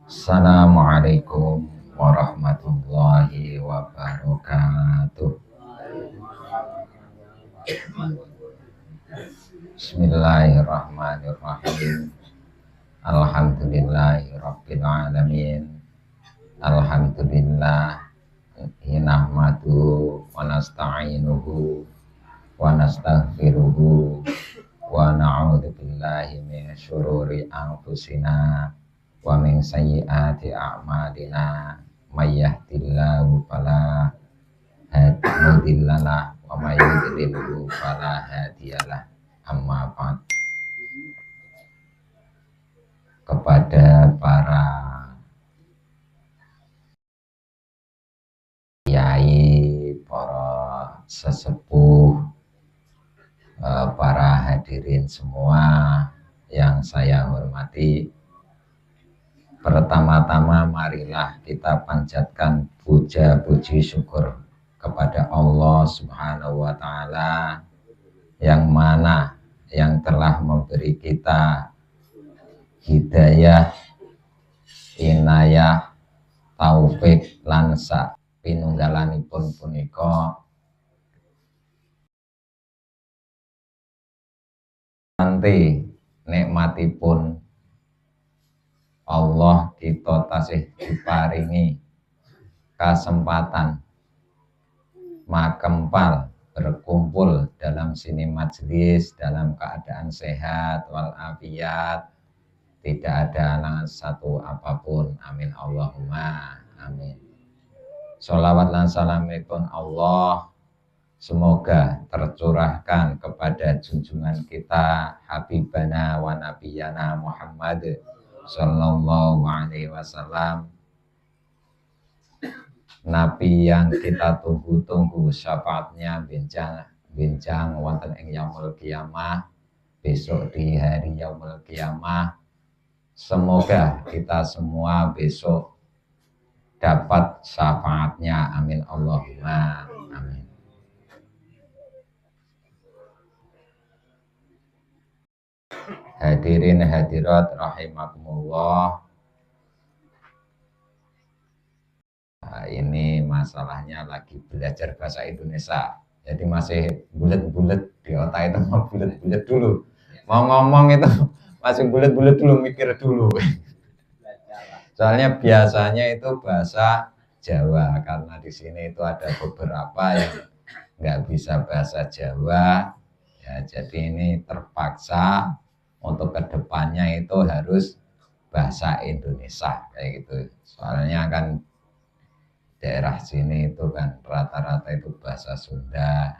Assalamualaikum warahmatullahi wabarakatuh. Bismillahirrahmanirrahim. Alhamdulillahi rabbil alamin. Alhamdulillah nahmadu wa nasta'inuhu wa nastaghfiruhu wa na'udzu billahi min syururi anfusina wa min sayyiati a'malina may yahdihillahu fala mudhillalah wa may yudlilhu fala hadiyalah. Amma ba'd. Kepada para kiai, para sesepuh, para hadirin semua yang saya hormati, pertama-tama marilah kita panjatkan puja puji syukur kepada Allah Subhanahu wa Ta'ala, yang mana yang telah memberi kita hidayah, inayah, taufik lan sak pinunggalanipun punika nanti nikmatipun Allah kita tasih diparingi kesempatan makempal berkumpul dalam sini majelis dalam keadaan sehat walafiat, tidak ada halangan satu apapun. Amin Allahumma amin. Sholawat lan salamipun Allah semoga tercurahkan kepada junjungan kita Habibana wa Nabiyana Muhammad Sallallahu Alaihi Wasallam, Nabi yang kita tunggu-tunggu syafaatnya bincang wonten ing yaumul qiyamah, besok di hari yaumul qiyamah. Semoga kita semua besok dapat syafaatnya. Amin Allahumma amin. Hadirin hadirat rahimakumullah. Nah, ini masalahnya lagi belajar bahasa Indonesia, jadi masih bulet-bulet di otak itu, mau bulet-bulet dulu, mau ngomong itu masih bulet-bulet dulu, mikir dulu. Soalnya biasanya itu bahasa Jawa, karena di sini itu ada beberapa yang nggak bisa bahasa Jawa, ya jadi ini terpaksa untuk kedepannya itu harus bahasa Indonesia kayak gitu. Soalnya kan daerah sini itu kan rata-rata itu bahasa Sunda,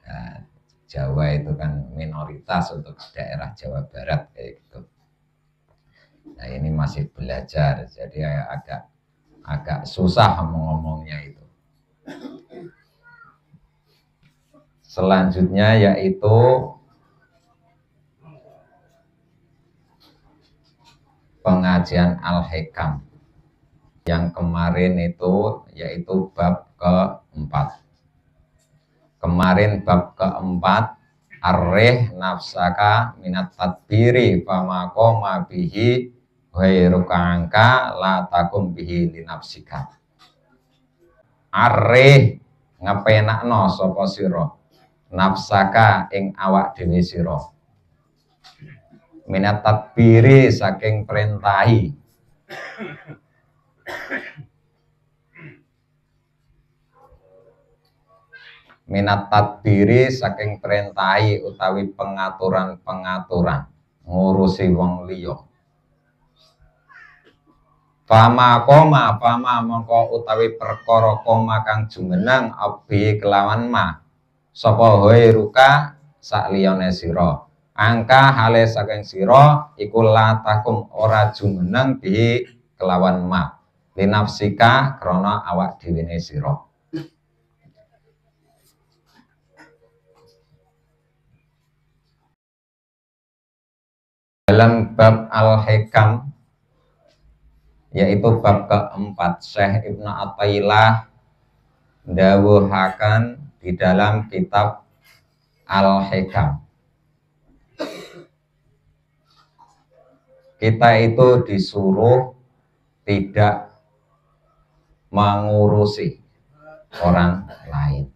nah, Jawa itu kan minoritas untuk daerah Jawa Barat kayak gitu. Nah ini masih belajar, jadi agak susah ngomongnya itu. Selanjutnya yaitu pengajian Al-Hikam yang kemarin itu, yaitu bab keempat. Kemarin bab keempat, arreh nafsaka minat tadbiri fama koma bihi ghairuka angka la takum bihi linafsika. Arreh ngepenakno sapa sira nafsaka ing awak dhewe sira minat tadbiri saking perintahi, minat tadbiri saking perintahi utawi pengaturan-pengaturan ngurusi wong liya. Fama koma mongko utawi perkara koma kang jumeneng abi kelawan ma sapa hoiruka sak liyane sira angka hale saking sira iku latakum ora jumeneng bi kelawan ma linafsika krana awak dhewene sira. Dalam bab Al-Hikam, yaitu bab keempat, Syekh Ibnu Athaillah dawuhaken di dalam kitab Al-Hikam, kita itu disuruh tidak mengurusi orang lain.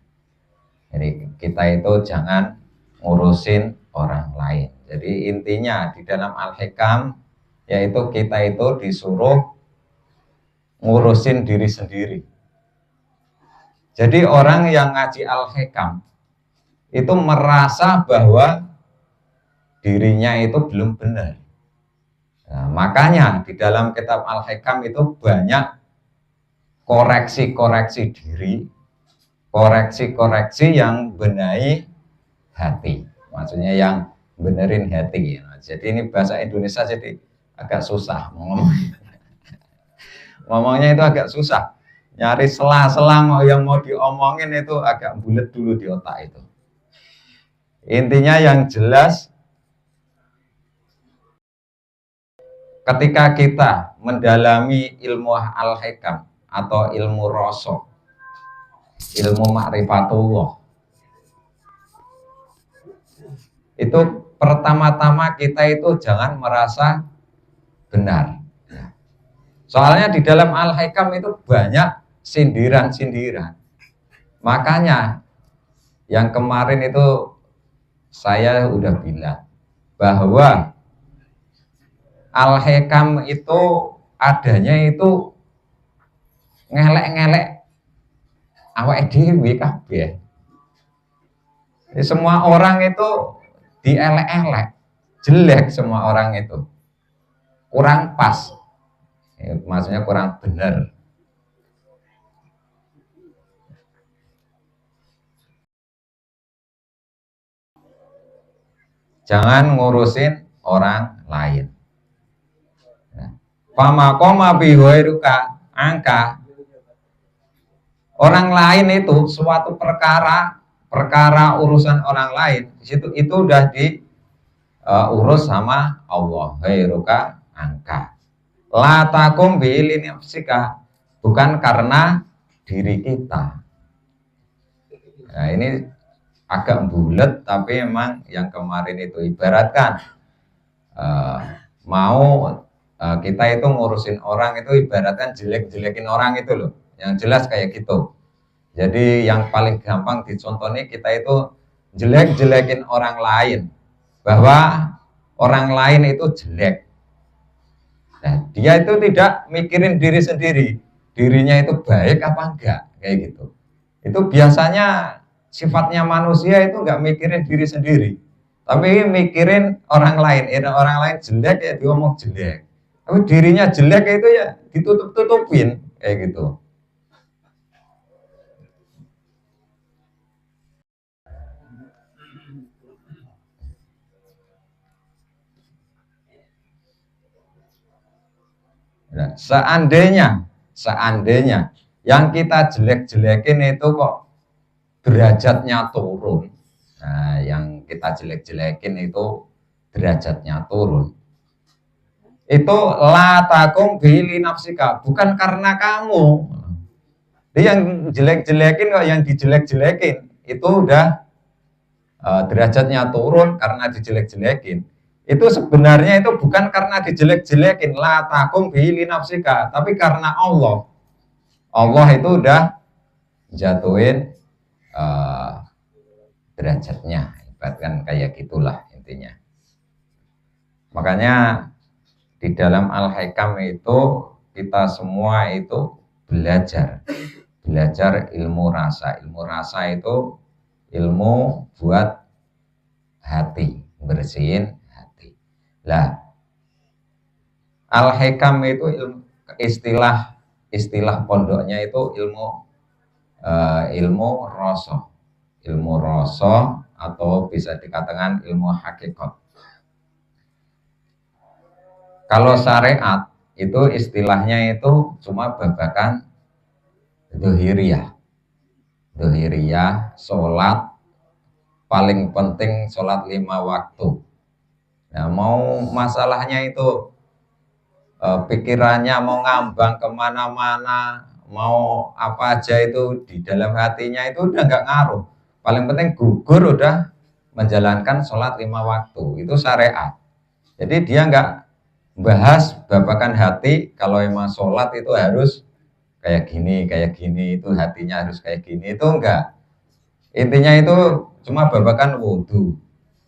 Jadi kita itu jangan ngurusin orang lain. Jadi intinya di dalam Al-Hikam yaitu kita itu disuruh ngurusin diri sendiri. Jadi orang yang ngaji Al-Hikam itu merasa bahwa dirinya itu belum benar. Nah, makanya di dalam kitab Al-Hikam itu banyak koreksi-koreksi diri, koreksi-koreksi yang benahi hati. Maksudnya yang benerin hati. Nah, jadi ini bahasa Indonesia jadi agak susah ngomongnya itu agak susah. Nyari sela-sela yang mau diomongin itu agak bulet dulu di otak itu. Intinya yang jelas, ketika kita mendalami ilmu Al-Hikam atau ilmu rasa, ilmu ma'rifatullah, itu pertama-tama kita itu jangan merasa benar. Soalnya di dalam Al-Hikam itu banyak sindiran-sindiran. Makanya yang kemarin itu saya udah bilang bahwa Al-Hikam itu adanya itu ngelek-ngelek awake dhewe kabeh. Semua orang itu dielek-elek, jelek semua orang itu. Kurang pas. Maksudnya kurang benar. Jangan ngurusin orang lain. Pamakoma bihoiruka angka. Orang lain itu suatu perkara urusan orang lain, itu udah diurus sama Allah. Hoiruka angka. La takum bi nafsika, bukan karena diri kita. Nah, ini agak bulat, tapi memang yang kemarin itu ibaratkan kita itu ngurusin orang itu ibaratkan jelek-jelekin orang itu loh, yang jelas kayak gitu. Jadi yang paling gampang dicontohnya kita itu jelek-jelekin orang lain, bahwa orang lain itu jelek. Nah, dia itu tidak mikirin diri sendiri, dirinya itu baik apa enggak, kayak gitu. Itu biasanya sifatnya manusia itu enggak mikirin diri sendiri, tapi mikirin orang lain. Orang lain jelek ya diomong jelek, tapi dirinya jelek itu ya ditutup-tutupin, kayak gitu. Nah, seandainya yang kita jelek-jelekin itu kok derajatnya turun, nah, yang kita jelek-jelekin itu derajatnya turun, itu la takum bi nafsika, bukan karena kamu. Jadi yang jelek-jelekin kok, yang dijelek-jelekin itu udah derajatnya turun karena dijelek-jelekin. Itu sebenarnya itu bukan karena dijelek-jelekin, la takum bi nafsika, tapi karena Allah itu udah jatuhin derajatnya, ibaratkan kayak gitulah intinya. Makanya di dalam Al-Hikam itu kita semua itu belajar ilmu rasa. Ilmu rasa itu ilmu buat hati, bersihin hati. Lah, Al-Hikam itu istilah pondoknya itu ilmu rasa atau bisa dikatakan ilmu hakikat. Kalau syariat itu istilahnya itu cuma babakan dohiriyah, sholat paling penting sholat 5 waktu. Nah, mau masalahnya itu pikirannya mau ngambang kemana-mana, mau apa aja itu di dalam hatinya itu udah nggak ngaruh. Paling penting gugur udah menjalankan sholat 5 waktu, itu syariat. Jadi dia nggak bahas babakan hati. Kalau emang sholat itu harus kayak gini, itu hatinya harus kayak gini, itu enggak. Intinya itu cuma babakan wudhu,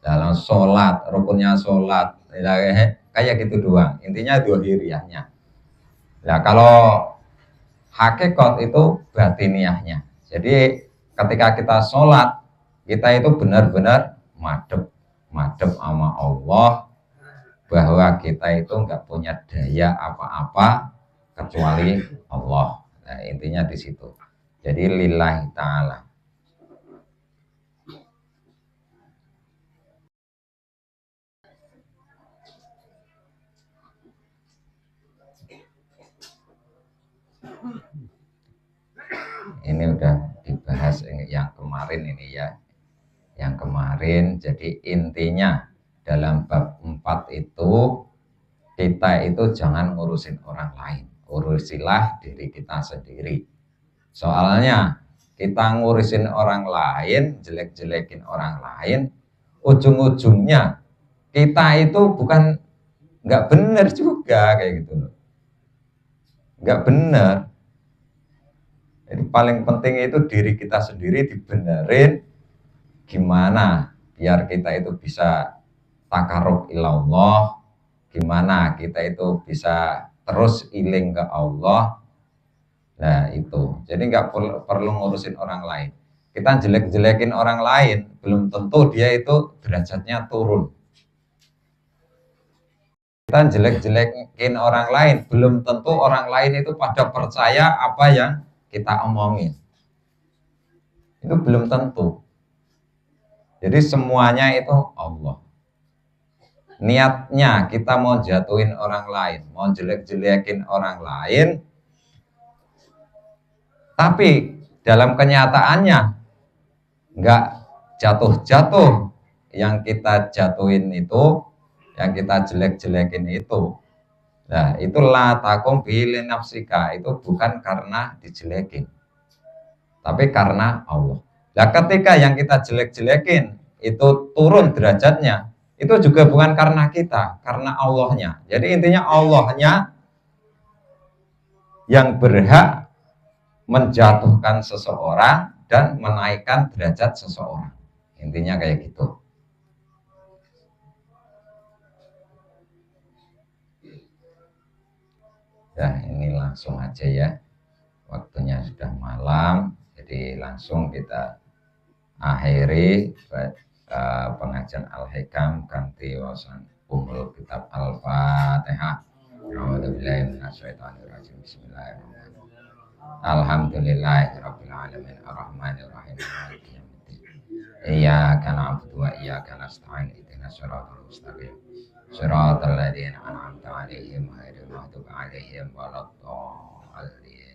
dalam sholat, rukunnya sholat, ya, kayak gitu doang. Intinya dohiriyahnya. Nah kalau hakikat itu batiniahnya. Jadi ketika kita sholat, kita itu benar-benar madep, madep sama Allah, bahwa kita itu nggak punya daya apa-apa kecuali Allah. Nah, intinya di situ. Jadi lillahi ta'ala. Ini udah dibahas yang kemarin ini ya. Yang kemarin, jadi intinya dalam bab 4 itu, kita itu jangan ngurusin orang lain, urusilah diri kita sendiri. Soalnya kita ngurusin orang lain, jelek-jelekin orang lain, ujung-ujungnya kita itu bukan, nggak benar juga kayak gitu loh, nggak benar. Jadi paling penting itu diri kita sendiri dibenerin, gimana biar kita itu bisa takarub ilallah, gimana kita itu bisa terus iling ke Allah. Nah itu, jadi nggak perlu ngurusin orang lain. Kita jelek-jelekin orang lain, belum tentu dia itu derajatnya turun. Kita jelek-jelekin orang lain, belum tentu orang lain itu pada percaya apa yang kita omongin. Itu belum tentu. Jadi semuanya itu Allah. Niatnya kita mau jatuhin orang lain, mau jelek-jelekin orang lain, tapi dalam kenyataannya nggak jatuh-jatuh. Yang kita jatuhin itu, yang kita jelek-jelekin itu, nah itulah takum bilin nafsika, itu bukan karena dijelekin, tapi karena Allah. Nah ketika yang kita jelek-jelekin itu turun derajatnya, itu juga bukan karena kita, karena Allahnya. Jadi intinya Allahnya yang berhak menjatuhkan seseorang dan menaikkan derajat seseorang. Intinya kayak gitu. Nah ini langsung aja ya, waktunya sudah malam, jadi langsung kita akhiri pengajian Al-Hikam ganti wasan umul kitab Al-Fatihah. A'udzubillahi minasyaitonirrajim. Bismillahirrahmanirrahim. Alhamdulillahirabbil alamin arrahmanir rahim maliki yaumiddin. Iyyaka na'budu wa iyyaka nasta'in ihdinas siratal mustaqim. Shiratal ladzina an'amta 'alaihim ghairil maghdubi 'alaihim waladdallin.